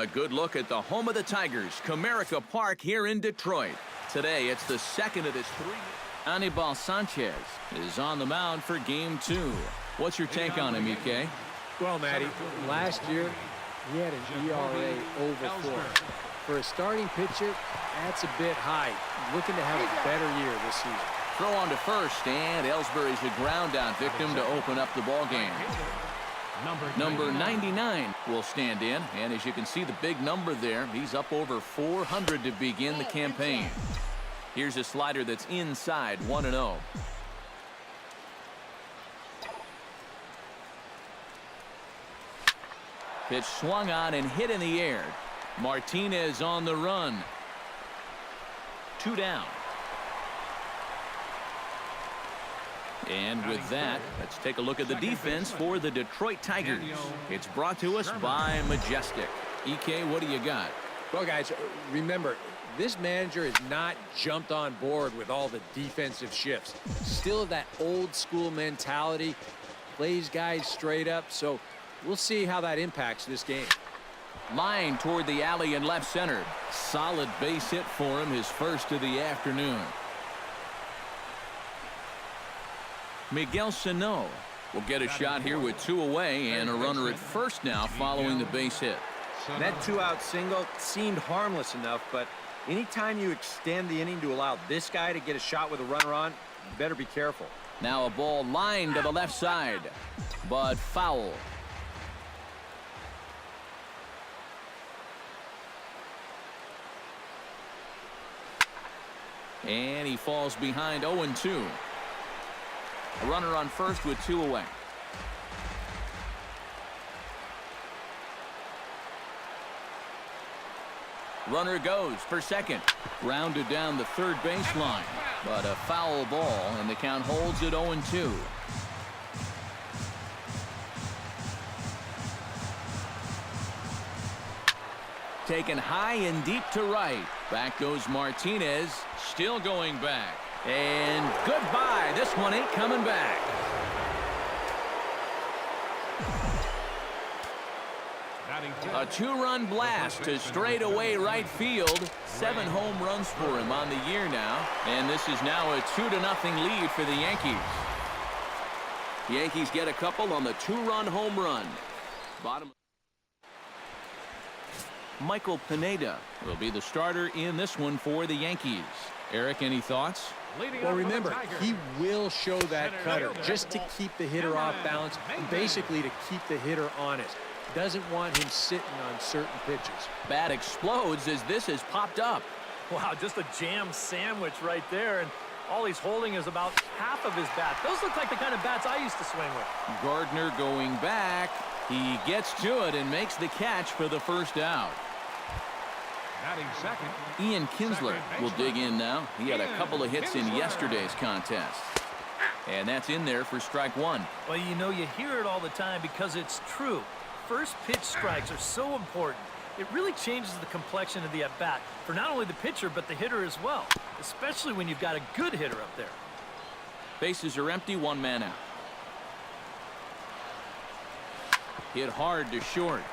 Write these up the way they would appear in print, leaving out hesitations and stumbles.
A good look at the home of the Tigers, Comerica Park here in Detroit. Today, it's the second of this three. Anibal Sanchez is on the mound for game 2. What's your take on him, EK? Well, Matty, last year he had an ERA over 4. For a starting pitcher, that's a bit high. Looking to have a better year this season. Throw on to first, and Ellsbury's a ground out victim to open up the ball game. Number 99 will stand in, and as you can see the big number there, he's up over 400 to begin the campaign. Here's a slider that's inside, 1-0. Pitch swung on and hit in the air. Martinez on the run. 2 down. And with that, let's take a look at the defense for the Detroit Tigers. It's brought to us by Majestic. EK, what do you got? Well, guys, remember, this manager has not jumped on board with all the defensive shifts. Still that old school mentality, plays guys straight up, so we'll see how that impacts this game. Line toward the alley in left center. Solid base hit for him, his first of the afternoon. Miguel Sano will get a shot here with 2 away and a runner at first now following the base hit. That 2-out single seemed harmless enough, but anytime you extend the inning to allow this guy to get a shot with a runner on, you better be careful. Now a ball lined to the left side, but foul. And he falls behind 0-2. A runner on first with 2 away. Runner goes for second. Grounded down the third baseline. But a foul ball, and the count holds at 0-2. Taken high and deep to right. Back goes Martinez. Still going back. And goodbye. This one ain't coming back. A 2-run blast to straightaway right field. 7 home runs for him on the year now. And this is now a 2-0 lead for the Yankees. The Yankees get a couple on the 2-run home run. Bottom. Michael Pineda will be the starter in this one for the Yankees. Eric, any thoughts? Well, remember, he will show that cutter just to keep the hitter off balance and basically to keep the hitter honest. Doesn't want him sitting on certain pitches. Bat explodes as this has popped up. Wow, just a jam sandwich right there, and all he's holding is about half of his bat. Those look like the kind of bats I used to swing with. Gardner going back. He gets to it and makes the catch for the first out. Ian Kinsler will dig in now. He had a couple of hits in yesterday's contest. And that's in there for strike 1. Well, you know, you hear it all the time because it's true. First pitch strikes are so important. It really changes the complexion of the at-bat for not only the pitcher but the hitter as well, especially when you've got a good hitter up there. Bases are empty, 1 man out. Hit hard to short.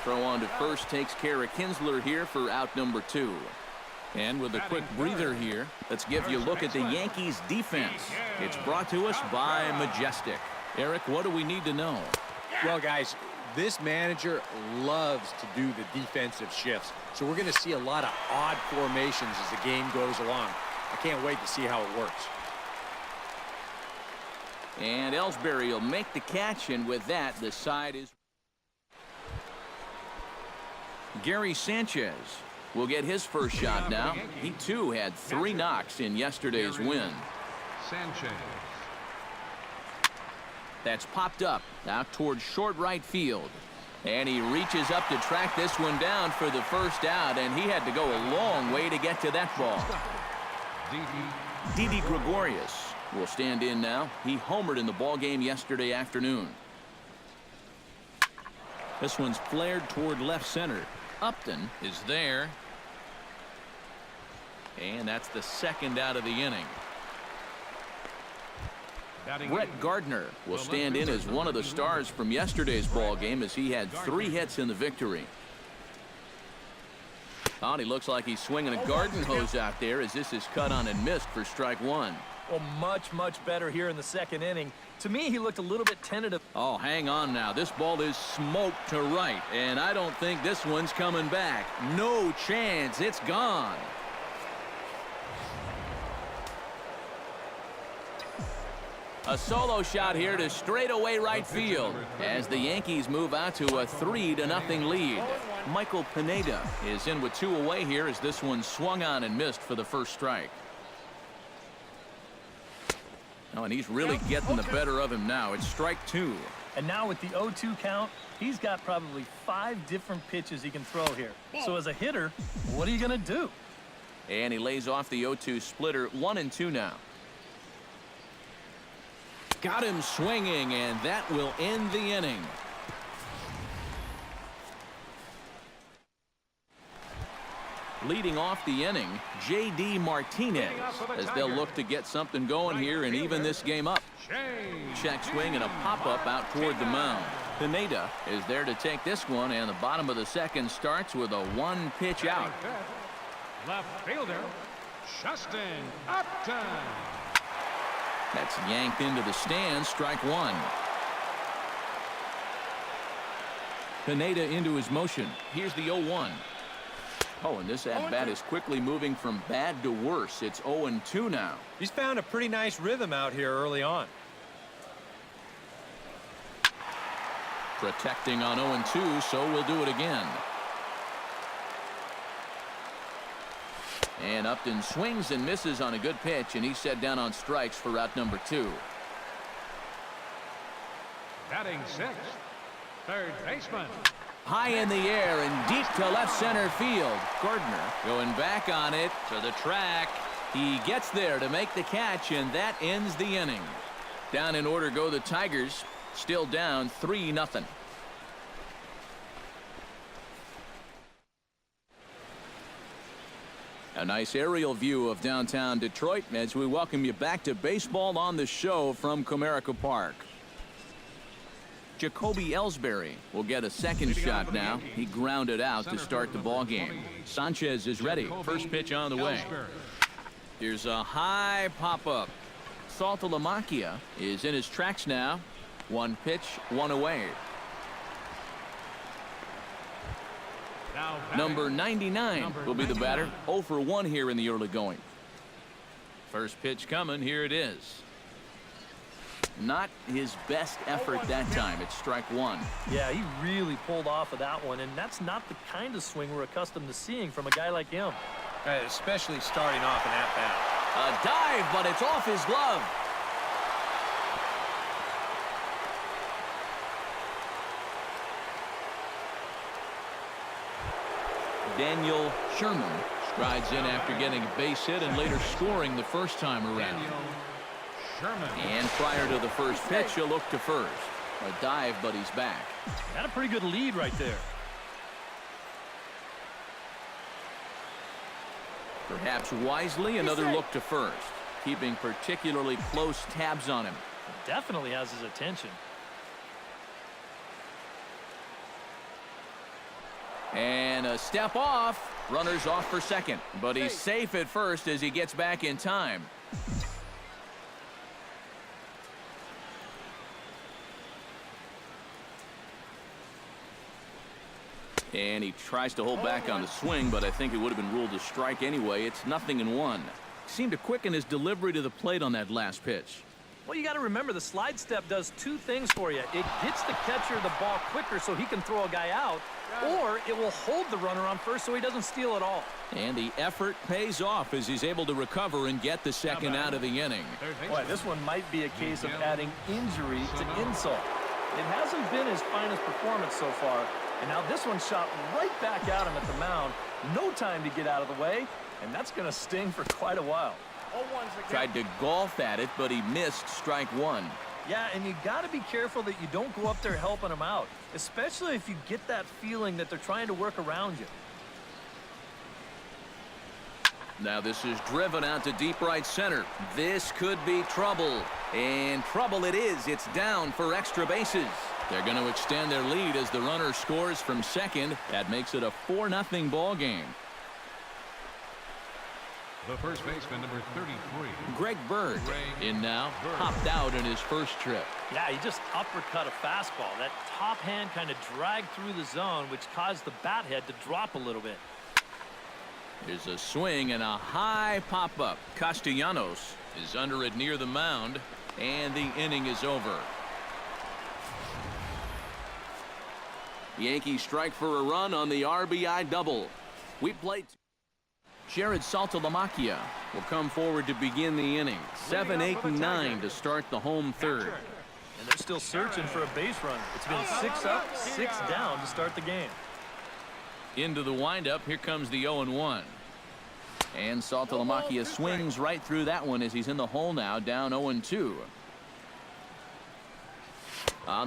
Throw on to first takes care of Kinsler here for out number 2. And with a quick breather here, let's give you a look at the Yankees defense. It's brought to us by Majestic. Eric, what do we need to know? Well, guys, this manager loves to do the defensive shifts. So we're going to see a lot of odd formations as the game goes along. I can't wait to see how it works. And Ellsbury will make the catch, and with that, the side is... Gary Sanchez will get his first shot now. He, too, had 3 knocks in yesterday's win. Sanchez. That's popped up out towards short right field. And he reaches up to track this one down for the first out, and he had to go a long way to get to that ball. Didi Gregorius will stand in now. He homered in the ball game yesterday afternoon. This one's flared toward left center. Upton is there. And that's the second out of the inning. Brett Gardner will stand in as one of the stars from yesterday's ball game as he had 3 hits in the victory. Oh, and he looks like he's swinging a garden hose out there as this is cut on and missed for strike 1. Well, much better here in the second inning. To me, he looked a little bit tentative. Oh, hang on now. This ball is smoked to right, and I don't think this one's coming back. No chance. It's gone. A solo shot here to straightaway right field as the Yankees move out to a 3-0 lead. Michael Pineda is in with 2 away here as this one swung on and missed for the first strike. Oh, and he's really getting the better of him now. It's strike 2. And now with the 0-2 count, he's got probably 5 different pitches he can throw here. So as a hitter, what are you going to do? And he lays off the 0-2 splitter. 1-2 now. Got him swinging, and that will end the inning. Leading off the inning, J.D. Martinez, as they'll look to get something going here and even this game up. Check swing and a pop-up out toward the mound. Pineda is there to take this one, and the bottom of the second starts with a 1-pitch out. Left fielder, Justin Upton. That's yanked into the stands, strike 1. Pineda into his motion. Here's the 0-1. Oh, and this at-bat is quickly moving from bad to worse. It's 0-2 now. He's found a pretty nice rhythm out here early on. Protecting on 0-2, so we'll do it again. And Upton swings and misses on a good pitch, and he's set down on strikes for route number 2. Batting 6th, third baseman. High in the air and deep to left center field. Gardner going back on it to the track. He gets there to make the catch, and that ends the inning. Down in order go the Tigers, still down 3-0. A nice aerial view of downtown Detroit as we welcome you back to Baseball on the Show from Comerica Park. Jacoby Ellsbury will get a second shot now. He grounded out to start the ball game. Sanchez is ready. First pitch on the way. Here's a high pop-up. Saltalamacchia is in his tracks now. 1 pitch, 1 away. Number 99 will be the batter. 0 for 1 here in the early going. First pitch coming. Here it is. Not his best effort that time. It's strike 1. Yeah, he really pulled off of that one, and that's not the kind of swing we're accustomed to seeing from a guy like him. Especially starting off an at-bat. A dive, but it's off his glove. Daniel Sherman strides in after getting a base hit and later scoring the first time around. And prior to the first pitch, he'll look to first. A dive, but he's back. Got a pretty good lead right there. Perhaps wisely, another look to first, keeping particularly close tabs on him. Definitely has his attention. And a step off. Runner's off for second, but he's safe at first as he gets back in time. And he tries to hold back on the swing, but I think it would have been ruled a strike anyway. It's 0-1. Seemed to quicken his delivery to the plate on that last pitch. Well, you got to remember the slide step does 2 things for you. It gets the catcher the ball quicker so he can throw a guy out, or it will hold the runner on first so he doesn't steal it all. And the effort pays off as he's able to recover and get the second out of the inning. Boy, this one might be a case of adding injury to insult. It hasn't been his finest performance so far, and now this one shot right back at him at the mound. No time to get out of the way, and that's going to sting for quite a while. Tried to golf at it, but he missed strike 1. Yeah, and you got to be careful that you don't go up there helping them out, especially if you get that feeling that they're trying to work around you. Now this is driven out to deep right center. This could be trouble. And trouble it is. It's down for extra bases. They're going to extend their lead as the runner scores from second. That makes it a 4-0 ball game. The first baseman, number 33. Greg Bird in now. Popped out in his first trip. Yeah, he just uppercut a fastball. That top hand kind of dragged through the zone, which caused the bat head to drop a little bit. There's a swing and a high pop-up. Castellanos is under it near the mound, and the inning is over. Yankees strike for a run on the RBI double. We played. Jared Saltalamacchia will come forward to begin the inning. 7, 8, and 9 to start the home third. And they're still searching for a base runner. It's been 6 up, 6 down to start the game. Into the windup. Here comes the 0-1. And Saltalamacchia swings right through that one as he's in the hole now, down 0-2.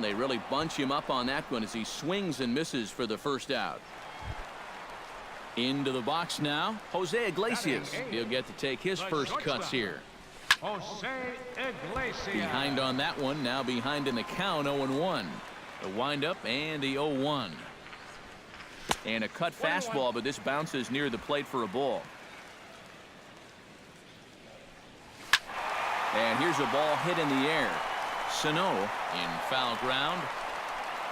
They really bunch him up on that one as he swings and misses for the first out. Into the box now, Jose Iglesias. He'll get to take his first cuts here. Jose Iglesias. Behind on that one, now behind in the count, 0-1. The windup and the 0-1. And a cut fastball, but this bounces near the plate for a ball. And here's a ball hit in the air. Sano in foul ground.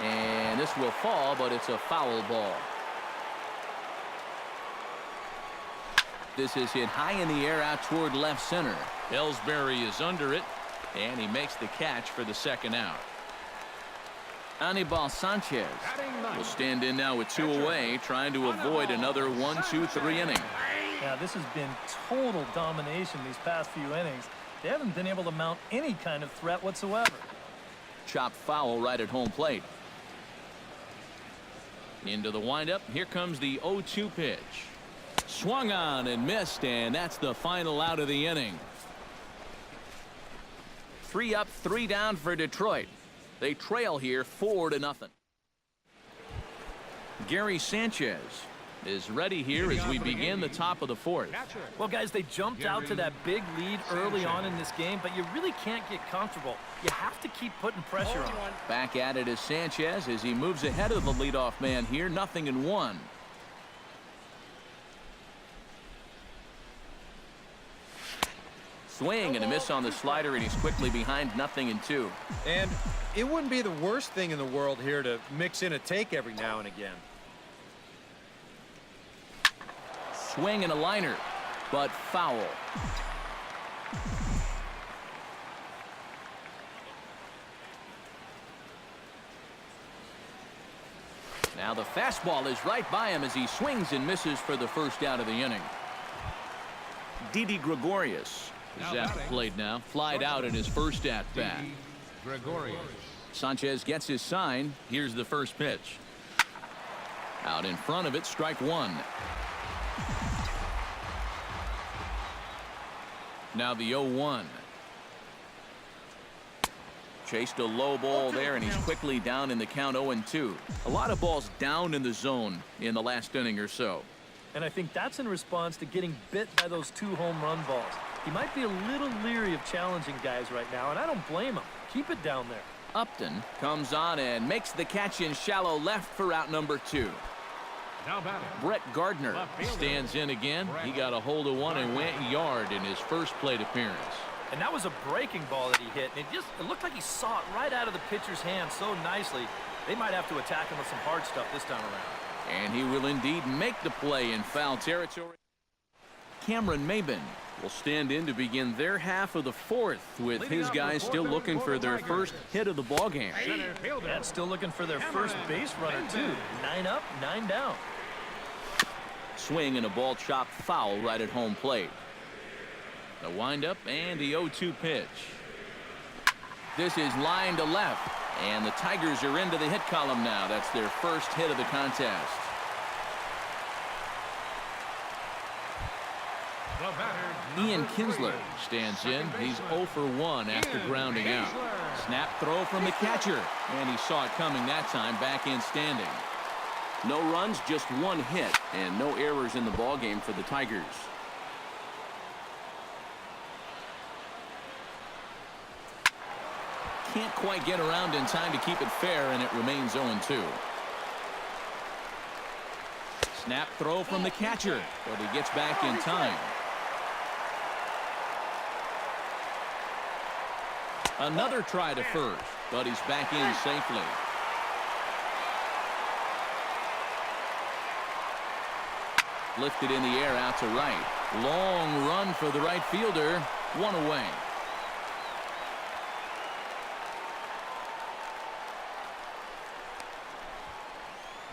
And this will fall, but it's a foul ball. This is hit high in the air out toward left center. Ellsbury is under it, and he makes the catch for the second out. Anibal Sanchez will stand in now with 2 away, trying to avoid another 1-2-3 inning. Yeah, this has been total domination these past few innings. They haven't been able to mount any kind of threat whatsoever. Chopped foul right at home plate. Into the windup. Here comes the 0-2 pitch. Swung on and missed, and that's the final out of the inning. 3 up, 3 down for Detroit. They trail here 4-0. Gary Sanchez is ready here as we begin the top of the fourth. Well, guys, they jumped out to that big lead early on in this game, but you really can't get comfortable. You have to keep putting pressure on. Back at it is Sanchez as he moves ahead of the leadoff man here. 0-1. Swing and a miss on the slider, and he's quickly behind 0-2. And it wouldn't be the worst thing in the world here to mix in a take every now and again. Swing and a liner, but foul. Now the fastball is right by him as he swings and misses for the first out of the inning. Didi Gregorius is at the plate now. Flied out in his first at bat. Gregorius. Sanchez gets his sign. Here's the first pitch. Out in front of it, strike 1. Now the 0-1. Chased a low ball there, and he's quickly down in the count 0-2. A lot of balls down in the zone in the last inning or so. And I think that's in response to getting bit by those 2 home run balls. He might be a little leery of challenging guys right now, and I don't blame him. Keep it down there. Upton comes on and makes the catch in shallow left for out number 2. Now batting. Brett Gardner stands in again. He got a hold of one and went yard in his first plate appearance. And that was a breaking ball that he hit. And it looked like he saw it right out of the pitcher's hand so nicely. They might have to attack him with some hard stuff this time around. And he will indeed make the play in foul territory. Cameron Maben will stand in to begin their half of the fourth, with his guys still looking for their first hit of the ballgame. And still looking for their first base runner, too. 9 up, 9 down. Swing and a ball chopped foul right at home plate. The windup and the 0-2 pitch. This is line to left, and the Tigers are into the hit column now. That's their first hit of the contest. Ian Kinsler stands in. He's 0 for 1 after grounding out. Snap throw from the catcher, and he saw it coming that time, back in standing. No runs, just 1 hit, and no errors in the ballgame for the Tigers. can't quite get around in time to keep it fair, and it remains 0-2. Snap throw from the catcher, but he gets back in time. Another try to first, but he's back in safely. Lifted in the air out to right. Long run for the right fielder. One away.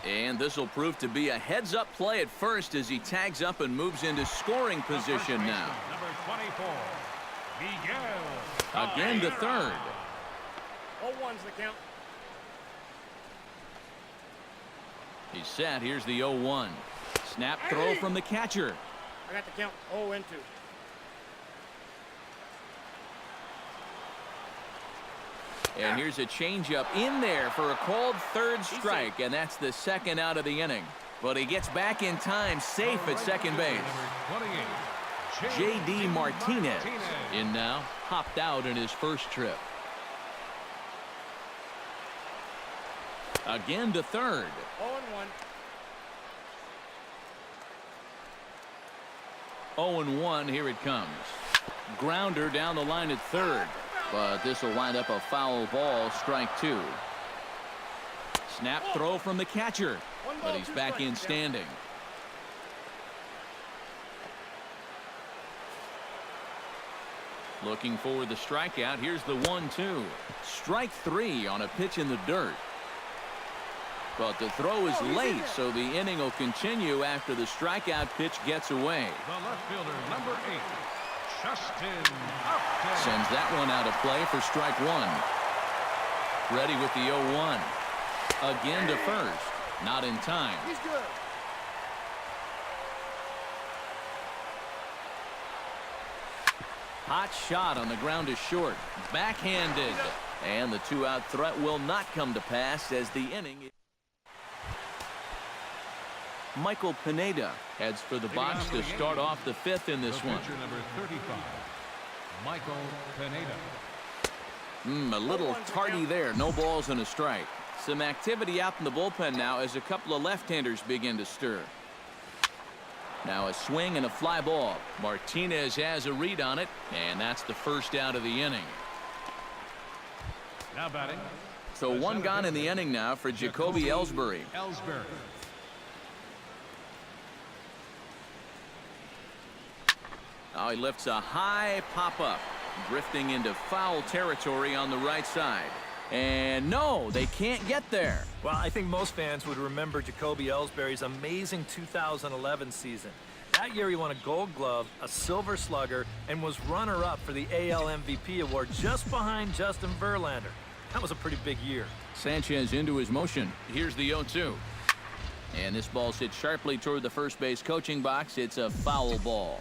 And this will prove to be a heads-up play at first as he tags up and moves into scoring position now. Number 24, Miguel. Again to third. 0-1's the count. He's set. Here's the 0-1. Snap throw from the catcher. I got the count. 0-2. And here's a changeup in there for a called third strike, and that's the second out of the inning. But he gets back in time, safe at second base. Number 28, J.D. Martinez in now, hopped out in his first trip. Again to third. 0-1. 0-1, here it comes. Grounder down the line at third, but this will wind up a foul ball, strike two. Snap throw from the catcher, but he's back in standing. Looking for the strikeout. Here's the 1-2. Strike three on a pitch in the dirt. But the throw is late, so the inning will continue after the strikeout pitch gets away. the left fielder, number 8, Justin Upton. Sends that one out of play for strike one. Ready with the 0-1. Again to first. Not in time. He's good. Hot shot on the ground to short. Backhanded. And the two-out threat will not come to pass as the inning. Michael Pineda heads for the box to start off the fifth in this The one. pitcher, number 35, Michael Pineda. A little tardy there. No balls and a strike. Some activity out in the bullpen now as a couple of left-handers begin to stir. Now a swing and a fly ball. Martinez has a read on it, and that's the first out of the inning. Now batting. So one gone in the inning now for Jacoby Ellsbury. Ellsbury. Now he lifts a high pop-up, drifting into foul territory on the right side. And no, they can't get there. Well, I think most fans would remember Jacoby Ellsbury's amazing 2011 season. That year he won a Gold Glove, a Silver Slugger, and was runner-up for the AL MVP award just behind Justin Verlander. That was a pretty big year. Sanchez into his motion. Here's the 0-2. And this ball's hit sharply toward the first base coaching box. It's a foul ball.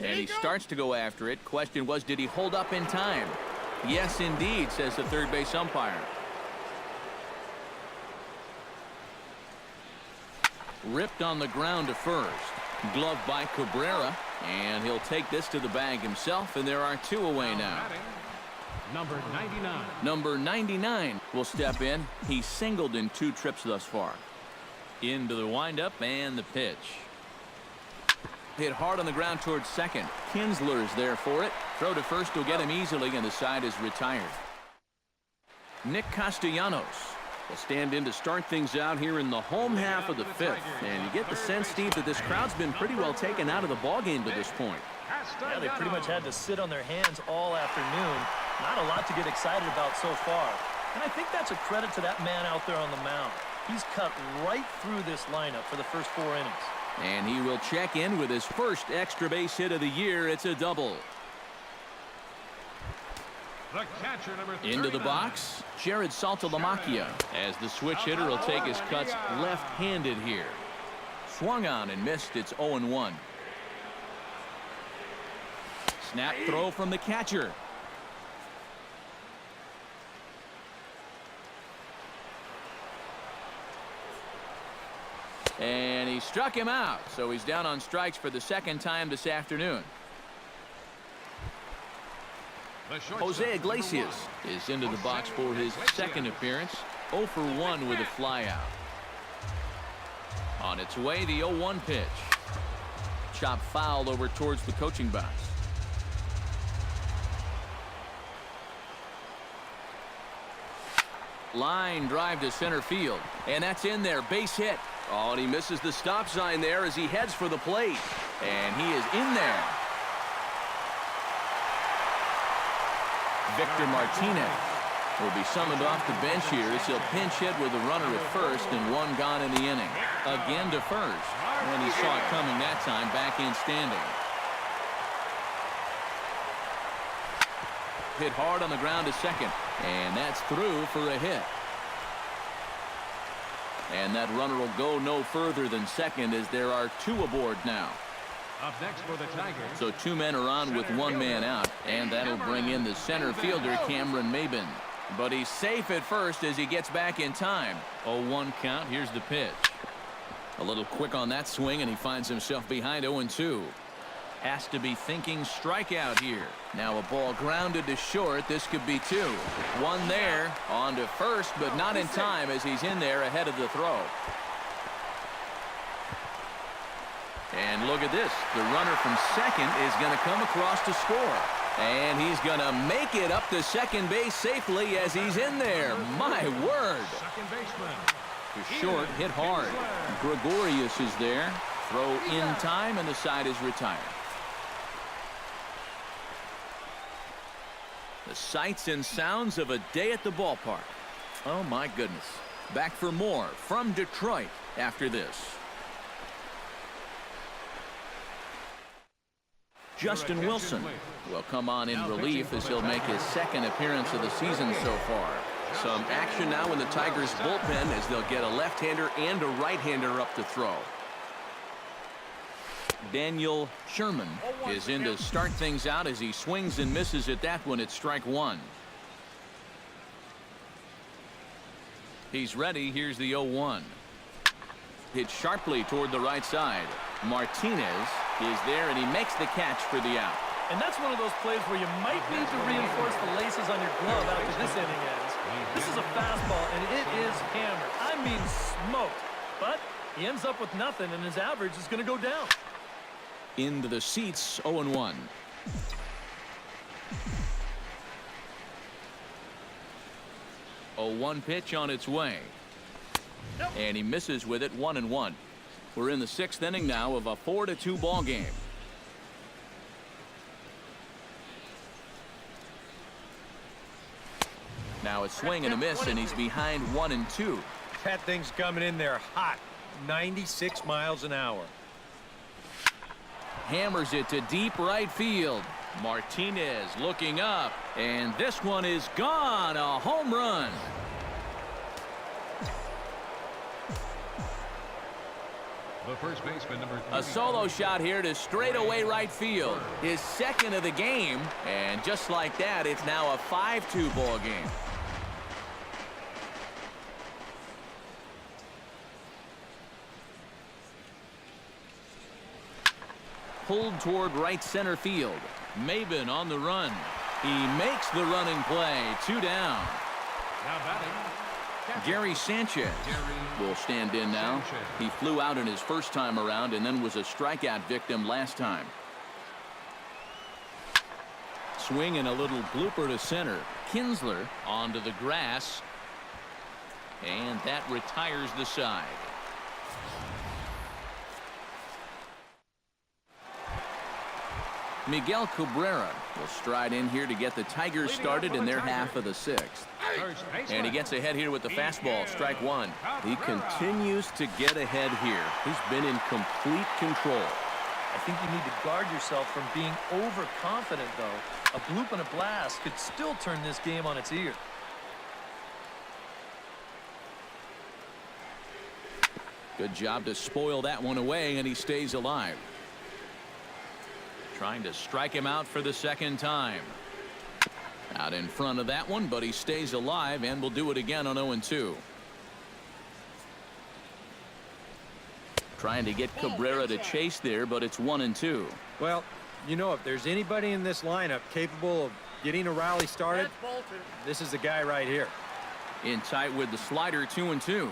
And he starts to go after it. Question was, did he hold up in time? Yes, indeed, says the third base umpire. Ripped on the ground to first. Glove by Cabrera, and he'll take this to the bag himself, and there are two away now. Batting, number 99. Number 99 will step in. He's singled in 2 trips thus far. Into the windup and the pitch. Hit hard on the ground towards second. Kinsler's there for it. Throw to first will get him easily, and the side is retired. Nick Castellanos will stand in to start things out here in the home half of the fifth. And you get the sense, Steve, that this crowd's been pretty well taken out of the ballgame to this point. Yeah, they pretty much had to sit on their hands all afternoon. Not a lot to get excited about so far. And I think that's a credit to that man out there on the mound. He's cut right through this lineup for the first 4 innings. And he will check in with his first extra base hit of the year. It's a double. The catcher, number 39. Into the box, Jared Saltalamacchia, as the switch hitter will take his cuts left-handed here. Swung on and missed. It's 0-1. Snap throw from the catcher. And he struck him out, so he's down on strikes for the second time this afternoon. Jose Iglesias is into the box for his second appearance. 0 for 1 with a flyout. On its way, the 0-1 pitch. Chop foul over towards the coaching box. Line drive to center field, and that's in there. Base hit. Oh, and he misses the stop sign there as he heads for the plate. And he is in there. Victor Martinez will be summoned off the bench here as he'll pinch hit with a runner at first and one gone in the inning. Again to first. And he saw it coming that time, back in standing. Hit hard on the ground to second. And that's through for a hit. And that runner will go no further than second as there are 2 aboard now. Up next for the Tigers. So 2 men are on with 1 man out. And that'll bring in the center fielder, Cameron Maben. But he's safe at first as he gets back in time. 0-1 count. Here's the pitch. A little quick on that swing, and he finds himself behind 0-2. Has to be thinking strikeout here. Now a ball grounded to short. This could be 2. 1 there. On to first, but not in time as he's in there ahead of the throw. And look at this. The runner from second is going to come across to score. And he's going to make it up to second base safely as he's in there. My word. Second baseman. To short, hit hard. Gregorius is there. Throw in time, and the side is retired. The sights and sounds of a day at the ballpark. Oh, my goodness. Back for more from Detroit after this. Justin Wilson will come on in relief as he'll make his second appearance of the season so far. Some action now in the Tigers bullpen as they'll get a left-hander and a right-hander up to throw. Daniel Sherman is in to start things out as he swings and misses at that one at strike 1. He's ready. Here's the 0-1. Hit sharply toward the right side. Martinez is there, and he makes the catch for the out. And that's one of those plays where you might need to reinforce the laces on your glove after this inning ends. This is a fastball, and it is hammered. I mean smoked. But he ends up with nothing, and his average is going to go down. Into the seats, 0-1. A 0-1 pitch on its way. And he misses with it. 1-1. We're in the 6th inning now of a 4-2 ball game. Now a swing and a miss, and he's behind 1-2. That thing's coming in there hot. 96 miles an hour. Hammers it to deep right field. Martinez looking up, and this one is gone. A home run. The first baseman, number 3. A solo shot here to straightaway right field. His second of the game, and just like that, it's now a 5-2 ball game. Pulled toward right center field. Maben on the run. He makes the running play. 2 down. Now batting. Gary Sanchez will stand in now. He flew out in his first time around and then was a strikeout victim last time. Swing and a little blooper to center. Kinsler onto the grass. And that retires the side. Miguel Cabrera will stride in here to get the Tigers started in their half of the 6th. And he gets ahead here with the fastball, strike 1. He continues to get ahead here. He's been in complete control. I think you need to guard yourself from being overconfident, though. A bloop and a blast could still turn this game on its ear. Good job to spoil that one away, and he stays alive. Trying to strike him out for the second time. Out in front of that one, but he stays alive and will do it again on 0-2. Trying to get Cabrera to chase there, but it's 1-2. Well, you know, if there's anybody in this lineup capable of getting a rally started, this is the guy right here. In tight with the slider, 2-2.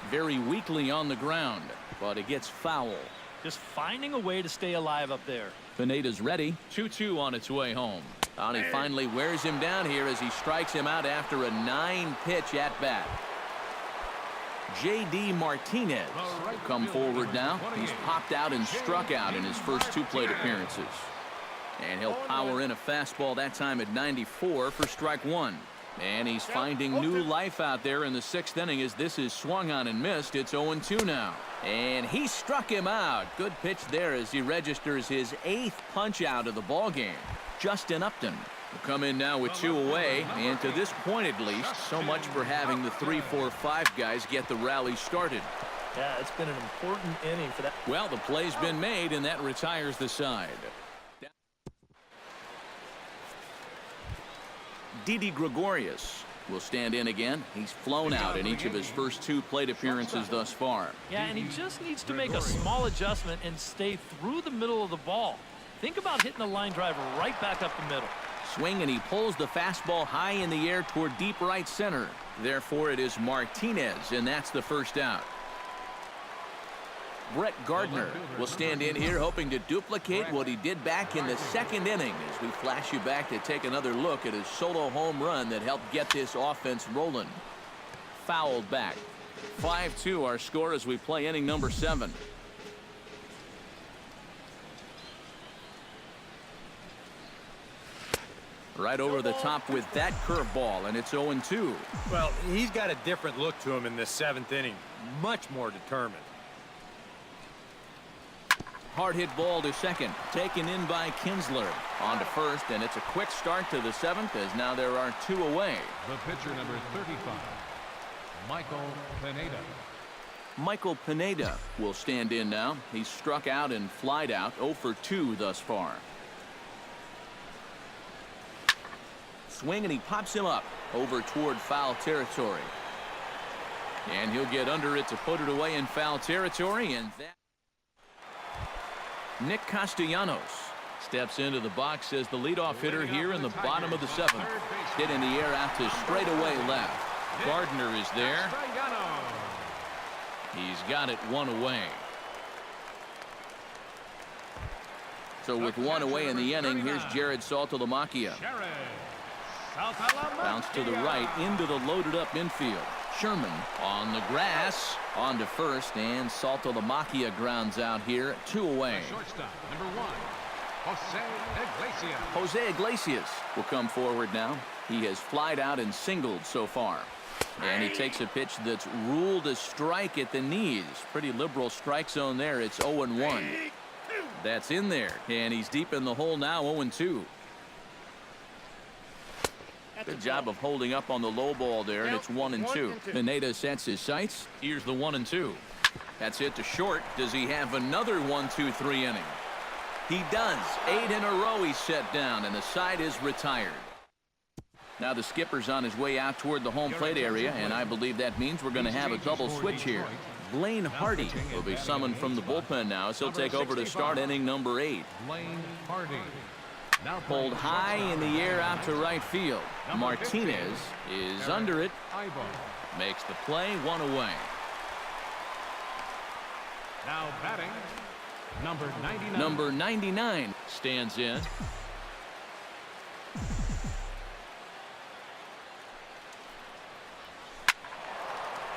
Very weakly on the ground, but it gets foul. Just finding a way to stay alive up there. Pineda's ready. 2-2 on its way home. And he finally wears him down here as he strikes him out after a 9-pitch at bat. J.D. Martinez will come forward now. He's popped out and struck out in his first 2 plate appearances. And he'll power in a fastball that time at 94 for strike 1. And he's finding new life out there in the 6th inning as this is swung on and missed. It's 0-2 now. And he struck him out. Good pitch there as he registers his 8th punch out of the ball game. Justin Upton will come in now with 2 away. And to this point at least, so much for having the 3, 4, 5 guys get the rally started. Yeah, it's been an important inning for that. Well, the play's been made, and that retires the side. Didi Gregorius will stand in again. He's flown out in each of his first 2 plate appearances thus far. Yeah, and he just needs to make a small adjustment and stay through the middle of the ball. Think about hitting a line drive right back up the middle. Swing, and he pulls the fastball high in the air toward deep right center. Therefore, it is Martinez, and that's the first out. Brett Gardner will stand in here hoping to duplicate what he did back in the 2nd inning as we flash you back to take another look at his solo home run that helped get this offense rolling. Fouled back. 5-2 our score as we play inning number 7. Right over the top with that curveball, and it's 0-2. Well, he's got a different look to him in this 7th inning. Much more determined. Hard hit ball to second, taken in by Kinsler. On to first, and it's a quick start to the 7th as now there are 2 away. The pitcher, number 35, Michael Pineda. Michael Pineda will stand in now. He's struck out and flied out, 0 for 2 thus far. Swing, and he pops him up over toward foul territory. And he'll get under it to put it away in foul territory, and that Nick Castellanos steps into the box as the leadoff hitter here in the bottom of the 7th. Hit in the air out to straightaway left. Gardner is there. He's got it 1 away. So with 1 away in the inning, here's Jared Saltalamacchia. Bounce to the right into the loaded up infield. Sherman on the grass, on to first, and Saltalamacchia grounds out here, 2 away. Shortstop, number 1, Jose Iglesias. Jose Iglesias will come forward now. He has flied out and singled so far. And he takes a pitch that's ruled a strike at the knees. Pretty liberal strike zone there. It's 0-1. That's in there, and he's deep in the hole now, 0-2. Good job of holding up on the low ball there, and it's 1-2. Pineda sets his sights. Here's the 1-2. That's hit to short. Does he have another 1-2-3 inning? He does. 8 in a row he's set down, and the side is retired. Now the skipper's on his way out toward the home plate area, and I believe that means we're going to have a double switch here. Blaine Hardy will be summoned from the bullpen now, so he'll take over to start inning number 8. Blaine Hardy. Pulled high in the air out to right field. Martinez is under it. Makes the play, 1 away. Now batting, number 99. Number 99 stands in.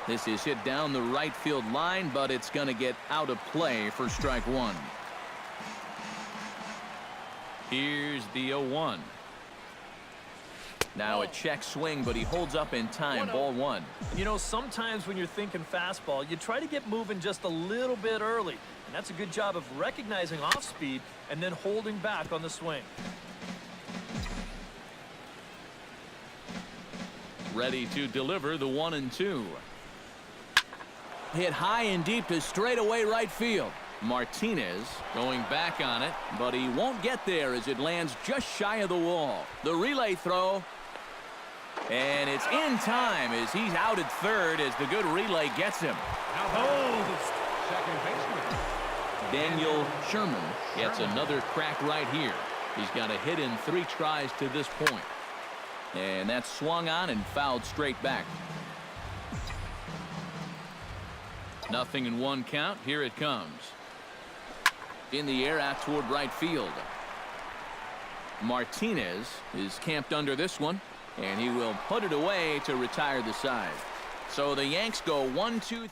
This is hit down the right field line, but it's going to get out of play for strike 1. Here's the 0-1. Now a check swing, but he holds up in time. Ball 1. You know, sometimes when you're thinking fastball, you try to get moving just a little bit early. And that's a good job of recognizing off speed and then holding back on the swing. Ready to deliver the 1-2. Hit high and deep to straightaway right field. Martinez going back on it, but he won't get there as it lands just shy of the wall. The relay throw, and it's in time as he's out at third as the good relay gets him. Daniel Sherman gets another crack right here. He's got a hit in 3 tries to this point. And that's swung on and fouled straight back. 0-1 count. Here it comes. In the air out toward right field. Martinez is camped under this one, and he will put it away to retire the side. So the Yanks go 1-2-3.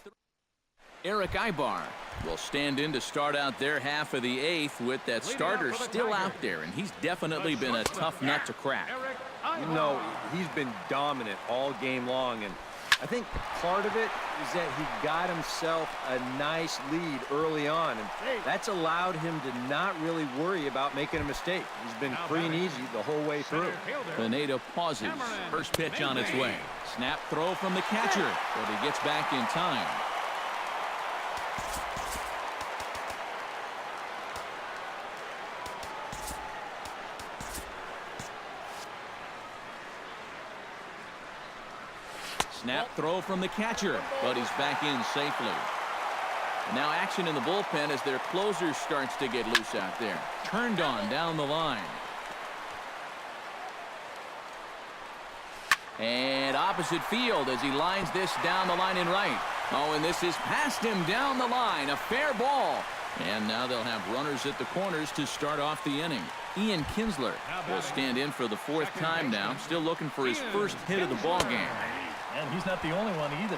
Eric Ibar will stand in to start out their half of the 8th with that starter still out there, and he's definitely been a tough nut to crack. You know, he's been dominant all game long, and I think part of it is that he got himself a nice lead early on, and that's allowed him to not really worry about making a mistake. He's been free and easy the whole way through. Pineda pauses. First pitch on its way. Snap throw from the catcher, but he gets back in time. Snap throw from the catcher, but he's back in safely. And now action in the bullpen as their closer starts to get loose out there. Turned on down the line. And opposite field as he lines this down the line in right. Oh, and this is past him down the line. A fair ball. And now they'll have runners at the corners to start off the inning. Ian Kinsler will stand in for the 4th time now. Still looking for his first hit of the ball game. And he's not the only one either.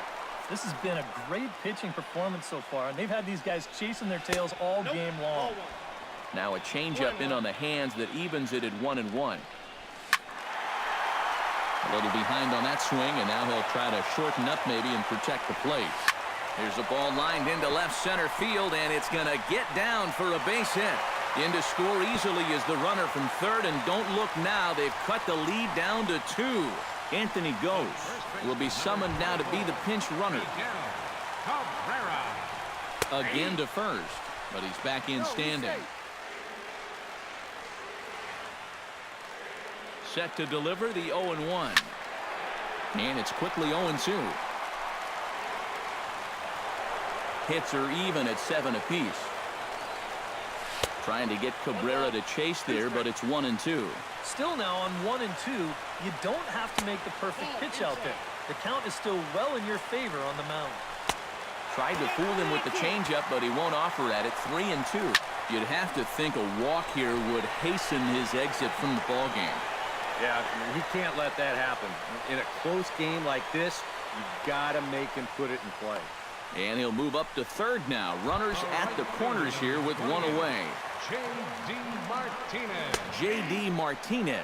This has been a great pitching performance so far, and they've had these guys chasing their tails all game long. Now a changeup in on the hands that evens it at 1-1. A little behind on that swing, and now he'll try to shorten up maybe and protect the plate. Here's a ball lined into left center field, and it's going to get down for a base hit. In to score easily is the runner from third, and don't look now. They've cut the lead down to 2. Anthony Goes will be summoned now to be the pinch runner. Again to first, but he's back in standing. Set to deliver the 0-1. And it's quickly 0-2. Hits are even at 7 apiece. Trying to get Cabrera to chase there, but it's 1-2. Still now on 1-2, you don't have to make the perfect pitch out there. The count is still well in your favor on the mound. Tried to fool him with the changeup, but he won't offer at it. 3-2. You'd have to think a walk here would hasten his exit from the ball game. Yeah, I mean, he can't let that happen. In a close game like this, you gotta make him put it in play. And he'll move up to third now. Runners at the corners here with 1 away. J.D. Martinez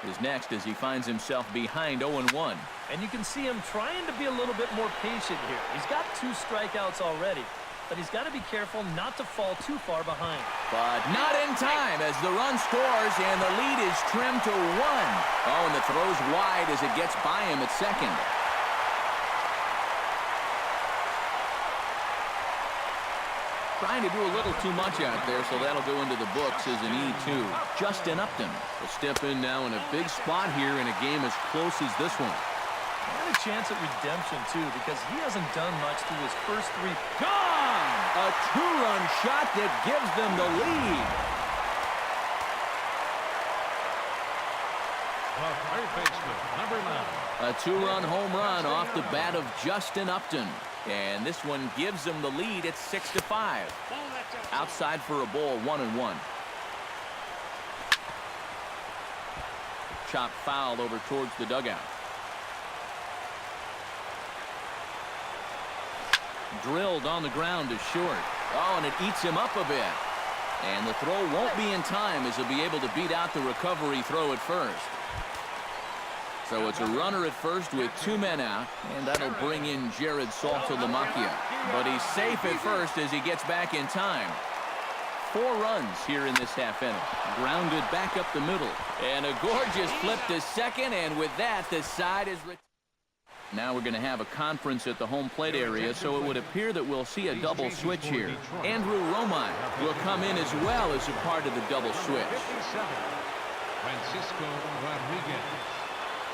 is next as he finds himself behind 0-1. And you can see him trying to be a little bit more patient here. He's got 2 strikeouts already, but he's got to be careful not to fall too far behind. But not in time as the run scores and the lead is trimmed to 1. Oh, and the throw's wide as it gets by him at second. Trying to do a little too much out there, so that'll go into the books as an E2. Justin Upton will step in now in a big spot here in a game as close as this one. And a chance at redemption, too, because he hasn't done much through his first 3. Gone! A 2-run shot that gives them the lead. A 2-run home run off the bat of Justin Upton. And this one gives them the lead at 6-5. Outside for a ball, 1-1. Chop foul over towards the dugout. Drilled on the ground to short. Oh, and it eats him up a bit. And the throw won't be in time as he'll be able to beat out the recovery throw at first. So it's a runner at first with 2 men out, and that'll bring in Jared Saltalamacchia. But he's safe at first as he gets back in time. 4 runs here in this half inning. Grounded back up the middle. And a gorgeous flip to second, and with that, the side is... Now we're going to have a conference at the home plate area, so it would appear that we'll see a double switch here. Andrew Romine will come in as well as a part of the double switch. Francisco Rodriguez.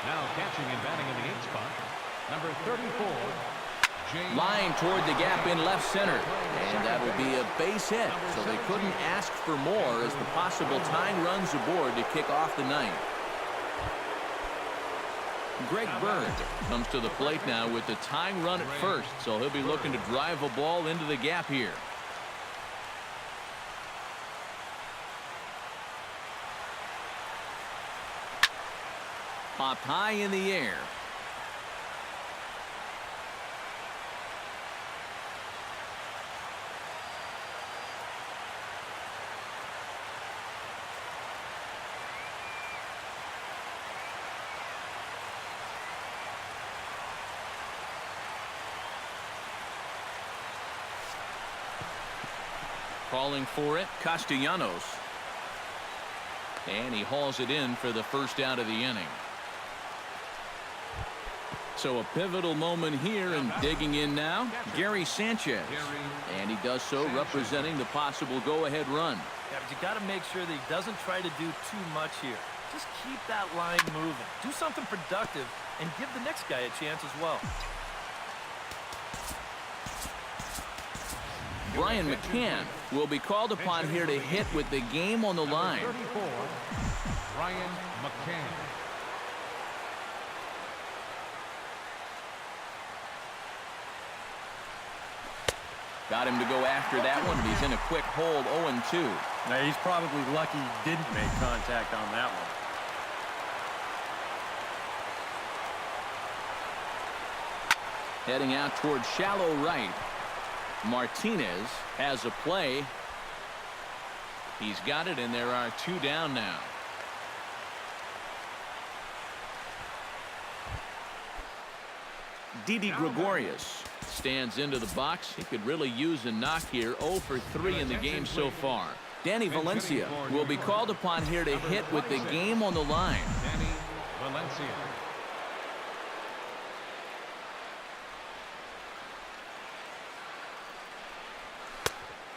Now catching and batting in the 8th spot, number 34, Line toward the gap in left center. And that will be a base hit. So they couldn't ask for more as the possible tying runs aboard to kick off the ninth. Greg Bird comes to the plate now with the tying run at first. So he'll be looking to drive a ball into the gap here. Popped high in the air. Calling for it, Castellanos. And he hauls it in for the first out of the inning. So a pivotal moment here, and digging in now, Gary Sanchez. And he does so representing the possible go-ahead run. Yeah, but you got to make sure that he doesn't try to do too much here. Just keep that line moving. Do something productive and give the next guy a chance as well. Brian McCann will be called upon here to hit with the game on the line. 34, Brian McCann. Got him to go after that one, but he's in a quick hold, 0-2. Now, he's probably lucky he didn't make contact on that one. Heading out toward shallow right. Martinez has a play. He's got it, and there are two down now. Didi Gregorius stands into the box. He could really use a knock here. 0 for 3 in the game so far. Danny Valencia will be called upon here to hit with the game on the line. Danny Valencia.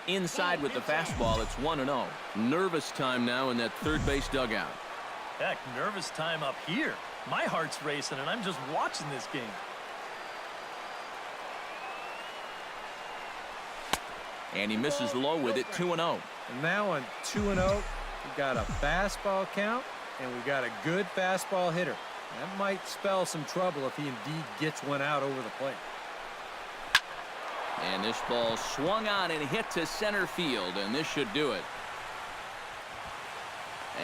Inside with the fastball, it's 1-0. Nervous time now in that third base dugout. Heck, nervous time up here. My heart's racing, and I'm just watching this game. And he misses low with it, 2-0. And now on 2-0, we got a fastball count, and we got a good fastball hitter. That might spell some trouble if he indeed gets one out over the plate. And this ball swung on and hit to center field, and this should do it.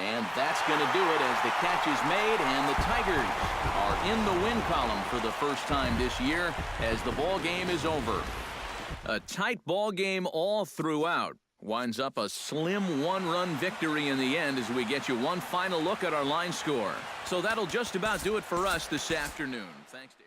And that's going to do it as the catch is made, and the Tigers are in the win column for the first time this year as the ball game is over. A tight ball game all throughout. Winds up a slim one-run victory in the end as we get you one final look at our line score. So that'll just about do it for us this afternoon. Thanks to